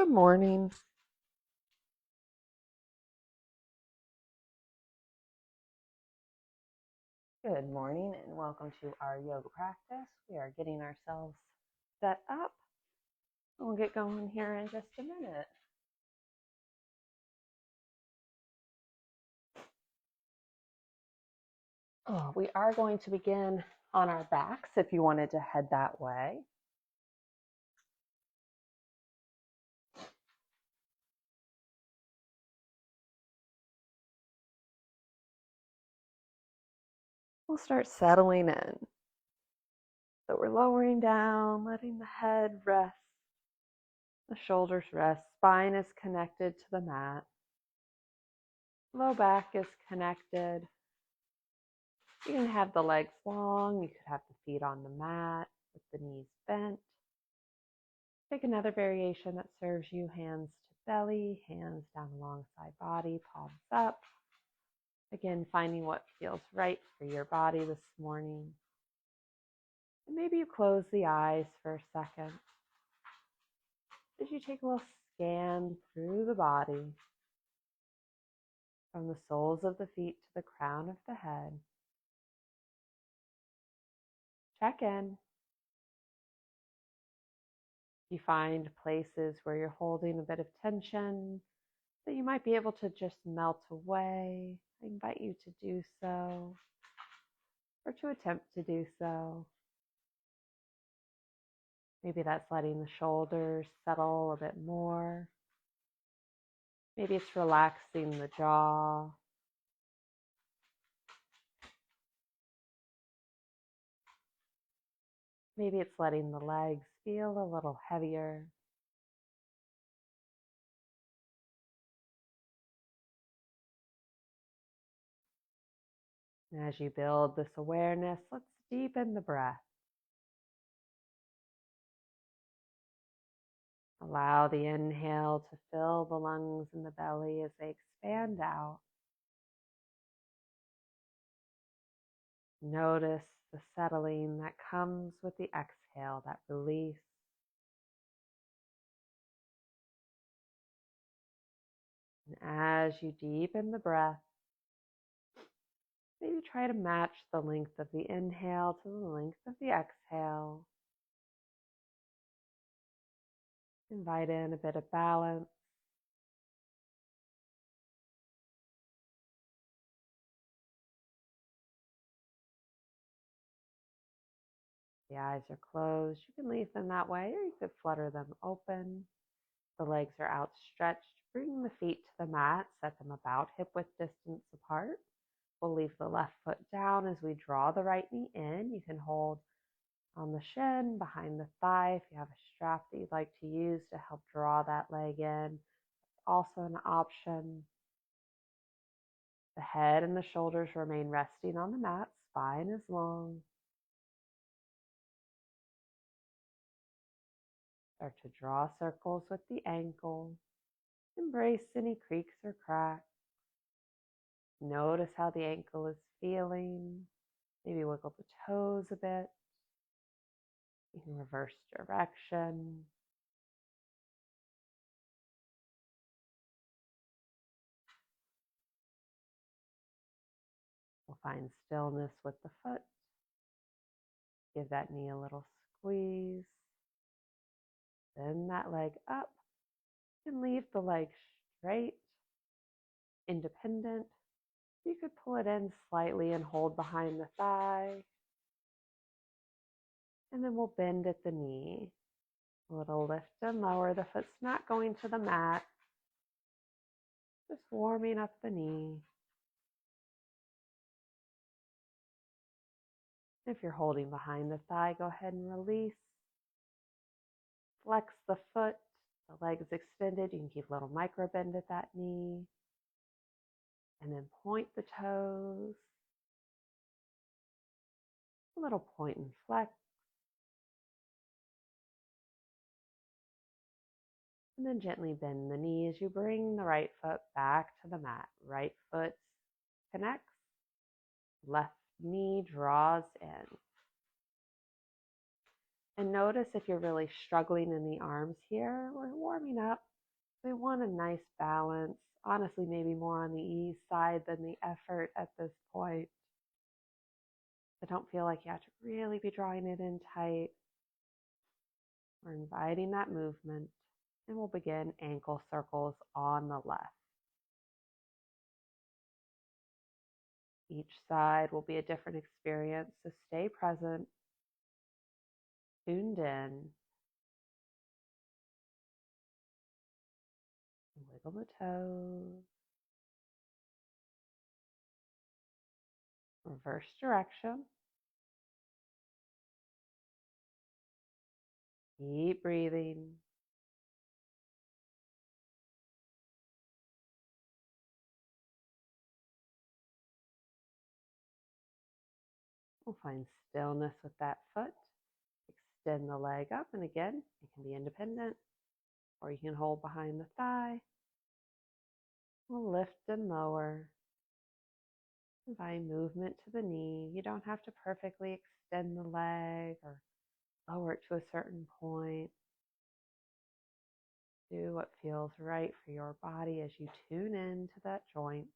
Good morning. Good morning and welcome to our yoga practice. We are getting ourselves set up. We'll get going here in just a minute. We are going to begin on our backs if you wanted to head that way. We'll start settling in. So we're lowering down, letting the head rest, the shoulders rest, spine is connected to the mat, low back is connected. You can have the legs long, you could have the feet on the mat with the knees bent. Pick another variation that serves you, hands to belly, hands down alongside body, palms up. Again, finding what feels right for your body this morning. And maybe you close the eyes for a second as you take a little scan through the body, from the soles of the feet to the crown of the head. Check in. You find places where you're holding a bit of tension that you might be able to just melt away. I invite you to do so, or to attempt to do so. Maybe that's letting the shoulders settle a bit more. Maybe it's relaxing the jaw. Maybe it's letting the legs feel a little heavier. And as you build this awareness, let's deepen the breath. Allow the inhale to fill the lungs and the belly as they expand out. Notice the settling that comes with the exhale, that release. And as you deepen the breath, maybe try to match the length of the inhale to the length of the exhale. Invite in a bit of balance. The eyes are closed. You can leave them that way, or you could flutter them open. The legs are outstretched. Bring the feet to the mat. Set them about hip width distance apart. We'll leave the left foot down as we draw the right knee in. You can hold on the shin, behind the thigh. If you have a strap that you'd like to use to help draw that leg in, also an option. The head and the shoulders remain resting on the mat. Spine is long. Start to draw circles with the ankle. Embrace any creaks or cracks. Notice how the ankle is feeling. Maybe wiggle the toes a bit. You can reverse direction. We'll find stillness with the foot. Give that knee a little squeeze. Bend that leg up and leave the leg straight, independent. You could pull it in slightly and hold behind the thigh. And then we'll bend at the knee. A little lift and lower. The foot's not going to the mat. Just warming up the knee. If you're holding behind the thigh, go ahead and release. Flex the foot. The leg is extended. You can keep a little micro bend at that knee. And then point the toes. A little point and flex. And then gently bend the knee as you bring the right foot back to the mat. Right foot connects. Left knee draws in. And notice if you're really struggling in the arms here, we're warming up. We want a nice balance. Honestly, maybe more on the ease side than the effort at this point. So don't feel like you have to really be drawing it in tight. We're inviting that movement, and we'll begin ankle circles on the left. Each side will be a different experience, so stay present, tuned in. Wiggle the toes. Reverse direction. Keep breathing. We'll find stillness with that foot. Extend the leg up, and again, it can be independent, or you can hold behind the thigh. We'll lift and lower. Invite movement to the knee. You don't have to perfectly extend the leg or lower it to a certain point. Do what feels right for your body as you tune into that joint.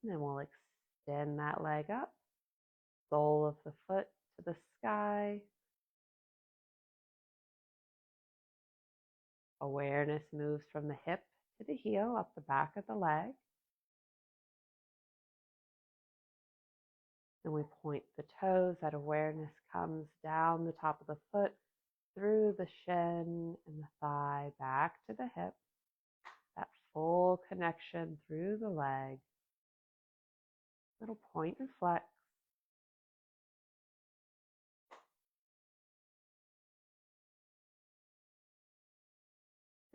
And then we'll extend that leg up, sole of the foot to the sky. Awareness moves from the hip to the heel, up the back of the leg. And we point the toes. That awareness comes down the top of the foot, through the shin and the thigh, back to the hip. That full connection through the leg. Little point and flex.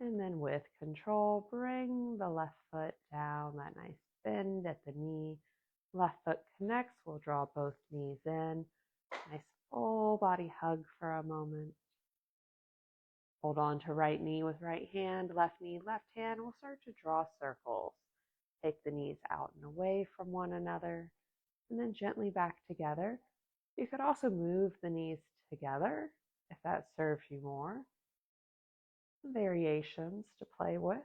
And then with control, bring the left foot down, that nice bend at the knee. Left foot connects, we'll draw both knees in. Nice full body hug for a moment. Hold on to right knee with right hand, left knee, left hand. We'll start to draw circles. Take the knees out and away from one another, and then gently back together. You could also move the knees together if that serves you more. Variations to play with.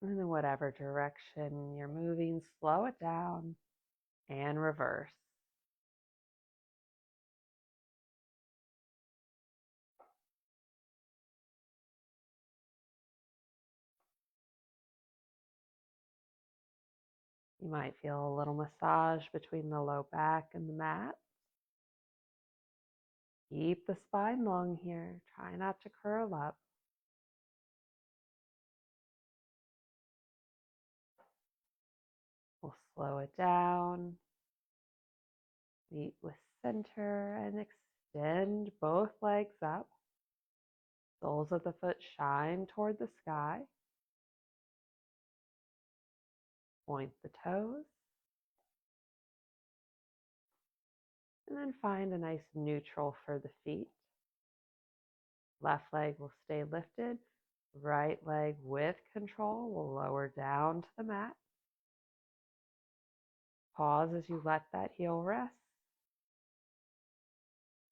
And in whatever direction you're moving, slow it down and reverse. You might feel a little massage between the low back and the mat. Keep the spine long here. Try not to curl up. We'll slow it down. Meet with center and extend both legs up. Soles of the foot shine toward the sky. Point the toes. And then find a nice neutral for the feet. Left leg will stay lifted. Right leg with control will lower down to the mat. Pause as you let that heel rest.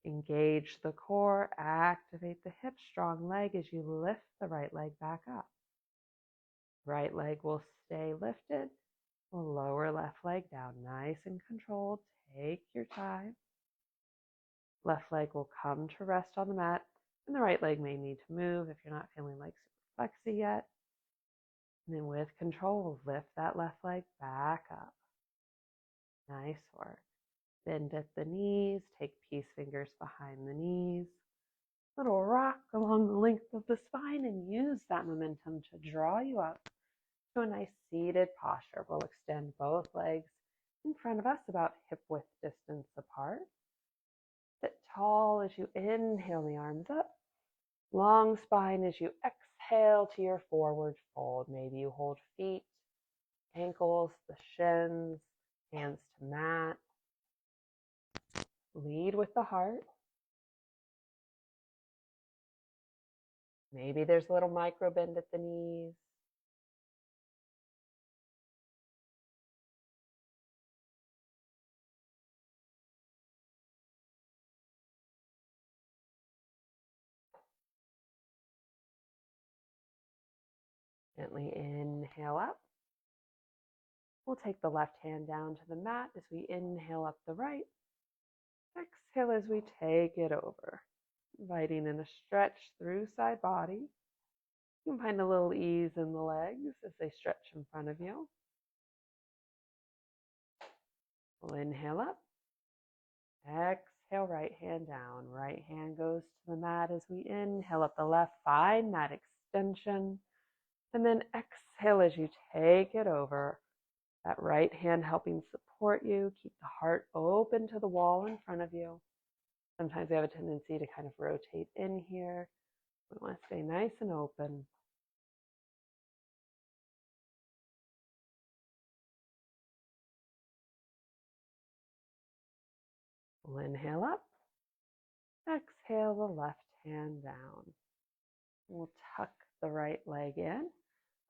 Engage the core, activate the hip, strong leg as you lift the right leg back up. Right leg will stay lifted. We'll lower left leg down, nice and controlled. Take your time. Left leg will come to rest on the mat, and the right leg may need to move if you're not feeling like super flexy yet. And then with control, we'll lift that left leg back up. Nice work. Bend at the knees, take peace fingers behind the knees. Little rock along the length of the spine, and use that momentum to draw you up to a nice seated posture. We'll extend both legs in front of us, about hip width distance apart. Sit tall as you inhale the arms up. Long spine as you exhale to your forward fold. Maybe you hold feet, ankles, the shins, hands to mat. Lead with the heart. Maybe there's a little micro bend at the knees. Gently inhale up. We'll take the left hand down to the mat as we inhale up the right. Exhale as we take it over, inviting in a stretch through side body. You can find a little ease in the legs as they stretch in front of you. We'll inhale up. Exhale, right hand down. Right hand goes to the mat as we inhale up the left. Find that extension. And then exhale as you take it over. That right hand helping support you. Keep the heart open to the wall in front of you. Sometimes we have a tendency to kind of rotate in here. We want to stay nice and open. We'll inhale up. Exhale the left hand down. We'll tuck the right leg in.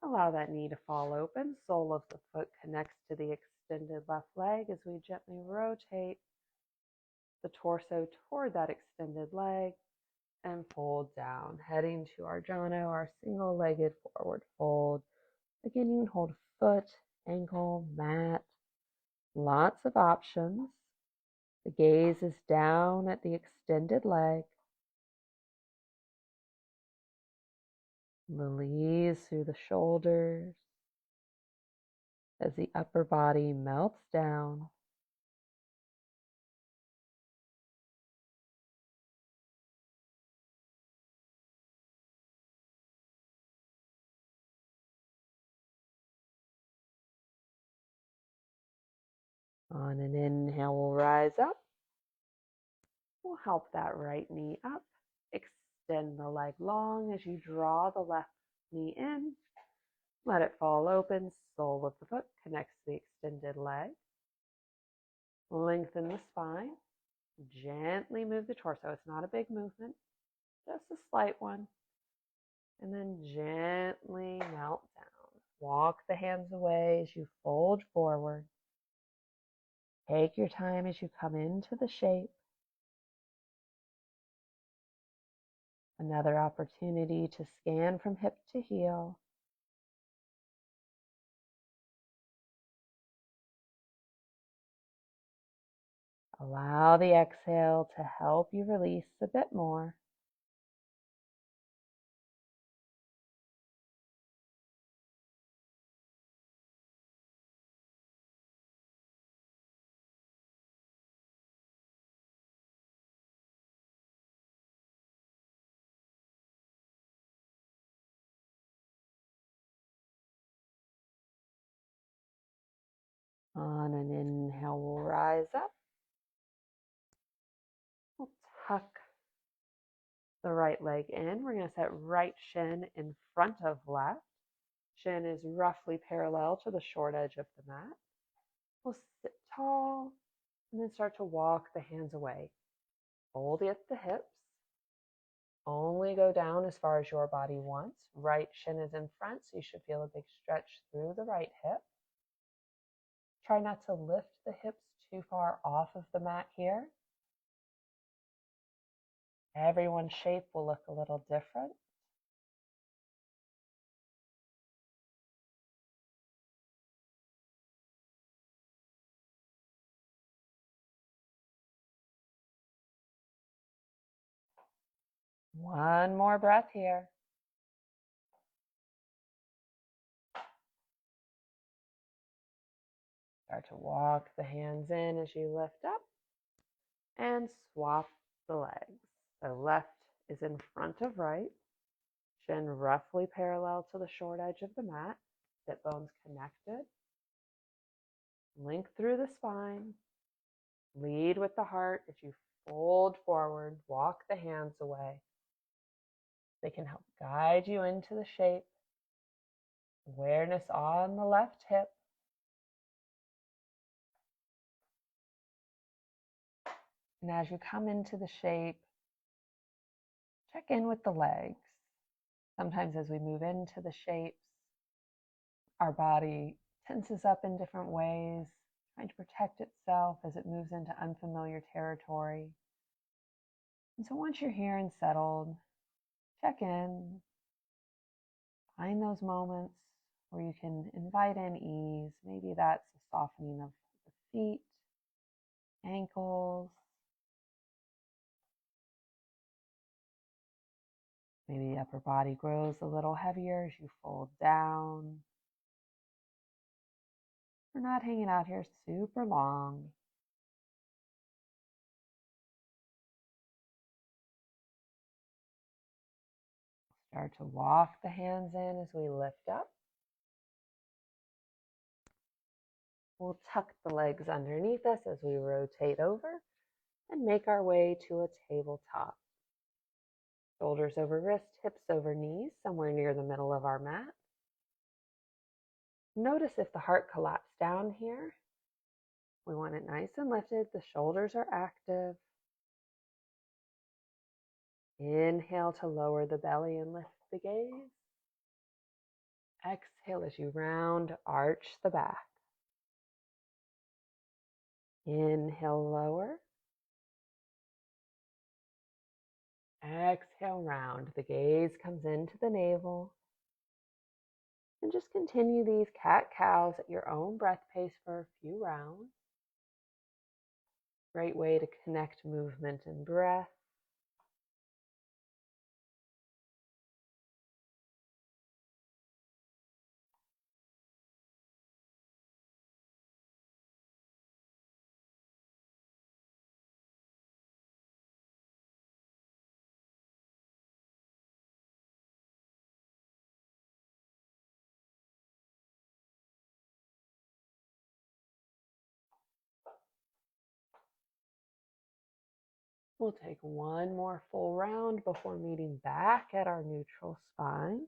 Allow that knee to fall open. Sole of the foot connects to the extended left leg as we gently rotate the torso toward that extended leg and fold down, heading to our jhana, our single-legged forward fold. Again, you can hold foot, ankle, mat, lots of options. The gaze is down at the extended leg. Release through the shoulders as the upper body melts down. On an inhale, we'll rise up. We'll help that right knee up. Extend the leg long as you draw the left knee in. Let it fall open. Sole of the foot connects to the extended leg. Lengthen the spine. Gently move the torso. It's not a big movement, just a slight one. And then gently melt down. Walk the hands away as you fold forward. Take your time as you come into the shape. Another opportunity to scan from hip to heel. Allow the exhale to help you release a bit more. On an inhale, we'll rise up. We'll tuck the right leg in. We're going to set right shin in front of left. Shin is roughly parallel to the short edge of the mat. We'll sit tall and then start to walk the hands away. Fold at the hips. Only go down as far as your body wants. Right shin is in front, so you should feel a big stretch through the right hip. Try not to lift the hips too far off of the mat here. Everyone's shape will look a little different. One more breath here. Start to walk the hands in as you lift up and swap the legs. So left is in front of right, shin roughly parallel to the short edge of the mat, sit bones connected. Link through the spine. Lead with the heart as you fold forward, walk the hands away. They can help guide you into the shape. Awareness on the left hip. And as you come into the shape, check in with the legs. Sometimes as we move into the shapes, our body tenses up in different ways, trying to protect itself as it moves into unfamiliar territory. And so once you're here and settled, check in, find those moments where you can invite in ease. Maybe that's a softening of the feet, ankles. Maybe the upper body grows a little heavier as you fold down. We're not hanging out here super long. Start to walk the hands in as we lift up. We'll tuck the legs underneath us as we rotate over and make our way to a tabletop. Shoulders over wrists, hips over knees, somewhere near the middle of our mat. Notice if the heart collapsed down here. We want it nice and lifted. The shoulders are active. Inhale to lower the belly and lift the gaze. Exhale as you round, arch the back. Inhale, lower. Exhale, round. The gaze comes into the navel. And just continue these cat-cows at your own breath pace for a few rounds. Great way to connect movement and breath. We'll take one more full round before meeting back at our neutral spine.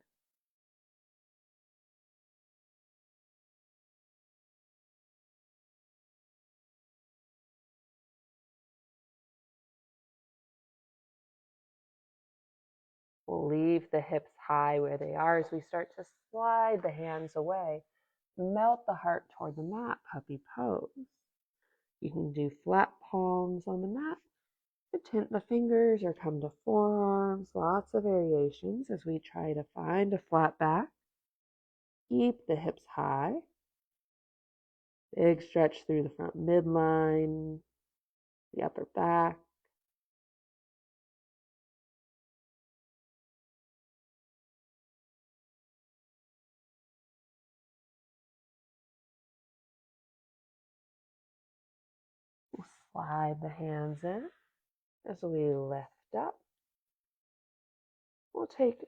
We'll leave the hips high where they are as we start to slide the hands away. Melt the heart toward the mat, puppy pose. You can do flat palms on the mat, tint the fingers or come to forearms. Lots of variations as we try to find a flat back. Keep the hips high. Big stretch through the front midline, the upper back. We'll slide the hands in as we lift up. We'll take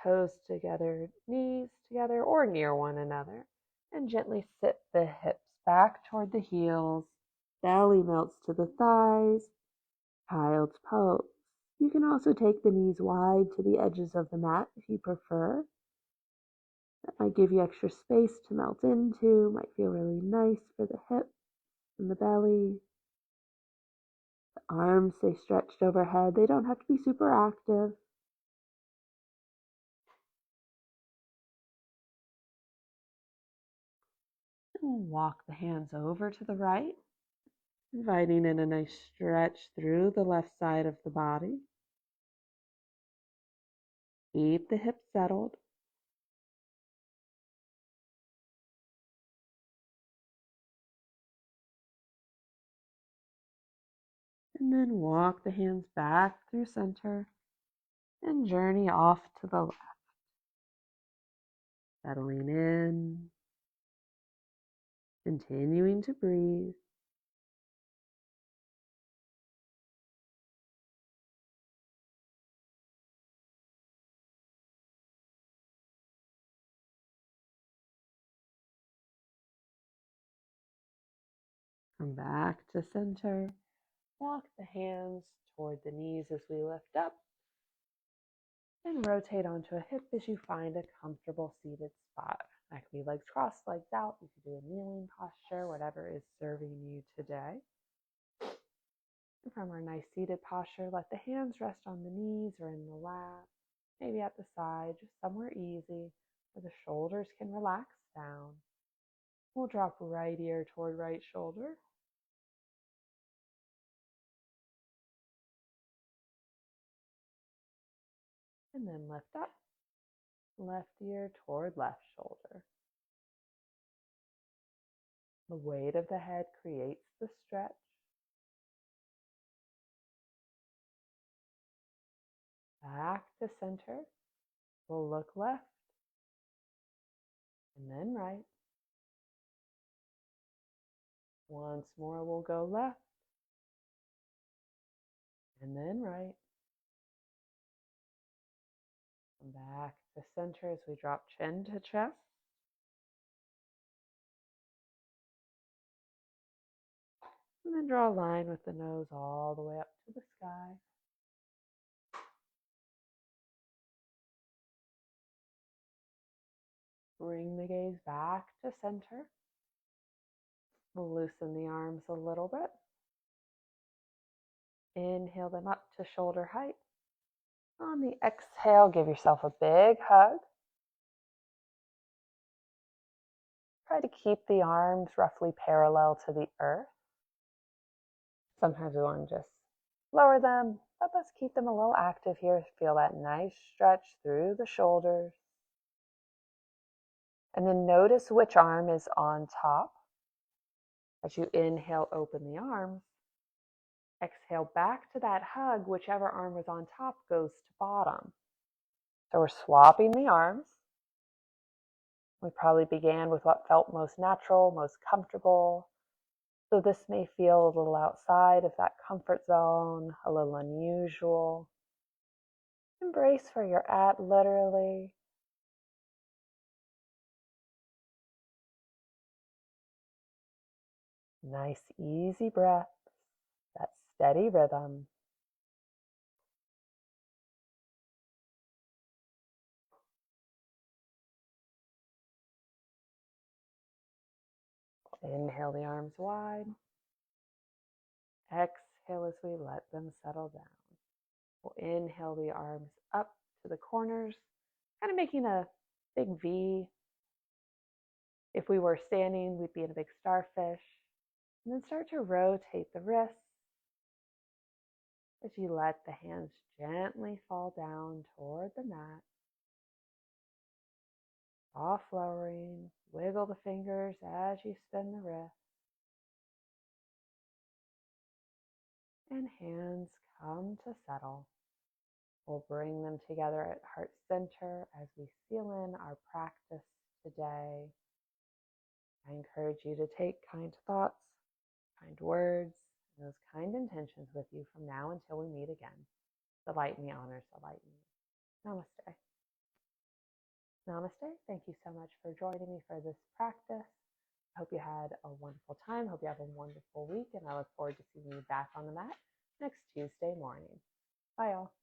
toes together, knees together, or near one another, and gently sit the hips back toward the heels. Belly melts to the thighs. Child's pose. You can also take the knees wide to the edges of the mat if you prefer. That might give you extra space to melt into, might feel really nice for the hips and the belly. The arms stay stretched overhead. They don't have to be super active. And walk the hands over to the right, inviting in a nice stretch through the left side of the body. Keep the hips settled. And then walk the hands back through center and journey off to the left. Settling in, continuing to breathe. Come back to center. Walk the hands toward the knees as we lift up. And rotate onto a hip as you find a comfortable seated spot. That can be legs crossed, legs out. You can do a kneeling posture, whatever is serving you today. And from our nice seated posture, let the hands rest on the knees or in the lap. maybe at the side, just somewhere easy where the shoulders can relax down. We'll drop right ear toward right shoulder. And then lift up. Left ear toward left shoulder. The weight of the head creates the stretch. Back to center. We'll look left and then right. Once more, we'll go left and then right. Come back to center as we drop chin to chest. And then draw a line with the nose all the way up to the sky. Bring the gaze back to center. We'll loosen the arms a little bit. Inhale them up to shoulder height. On the exhale, give yourself a big hug. Try to keep the arms roughly parallel to the earth. Sometimes we want to just lower them, but let's keep them a little active here. Feel that nice stretch through the shoulders. And then notice which arm is on top. As you inhale, open the arms. Exhale back to that hug. Whichever arm was on top goes to bottom. So we're swapping the arms. We probably began with what felt most natural, most comfortable. So this may feel a little outside of that comfort zone, a little unusual. Embrace where you're at, literally. Nice, easy breath, that steady rhythm. Inhale the arms wide. Exhale as we let them settle down. We'll inhale the arms up to the corners, kind of making a big V. If we were standing, we'd be in a big starfish. And then start to rotate the wrists as you let the hands gently fall down toward the mat. Soft lowering, wiggle the fingers as you spin the wrist. And hands come to settle. We'll bring them together at heart center as we seal in our practice today. I encourage you to take kind thoughts, kind words, and those kind intentions with you from now until we meet again. Delight me honors delight me. Namaste. Namaste. Thank you so much for joining me for this practice. I hope you had a wonderful time. Hope you have a wonderful week, and I look forward to seeing you back on the mat next Tuesday morning. Bye, all.